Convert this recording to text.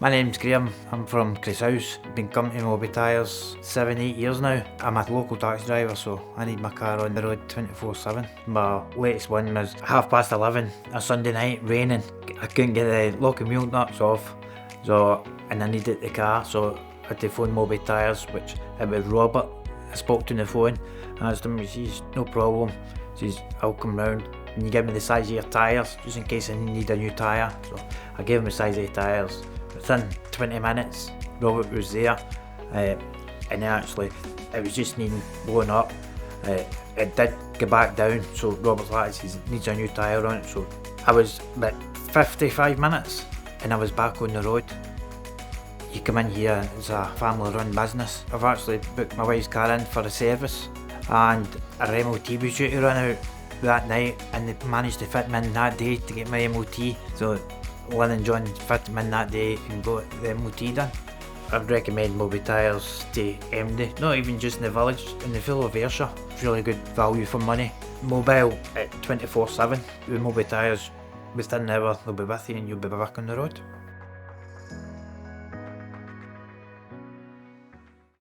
My name's Graham, I'm from Crosshouse. Been coming to Mobi Tyres 7-8 years now. I'm a local taxi driver, so I need my car on the road 24/7. My latest one was 11:30, a Sunday night, raining. I couldn't get the locking wheel nuts off, and I needed the car, so I had to phone Mobi Tyres, which it was Robert. I spoke to him on the phone, and I asked him, he says, no problem. He says, I'll come round. Can you give me the size of your tyres, just in case I need a new tyre? So I gave him the size of the tyres. Within 20 minutes, Robert was there, and actually, it was just needing blowing up. It did go back down, so Robert's like, he needs a new tyre on it. So I was about 55 minutes, and I was back on the road. You come in here, it's a family run business. I've actually booked my wife's car in for a service, and a MOT was due to run out that night, and they managed to fit me in that day to get my MOT. So Lynn and John fit me in that day and got the MOT done. I'd recommend Mobi Tyres to MD, not even just in the village, in the full of Ayrshire. It's really good value for money. Mobile at 24/7 with Mobi Tyres. Within an hour they'll be with you and you'll be back on the road.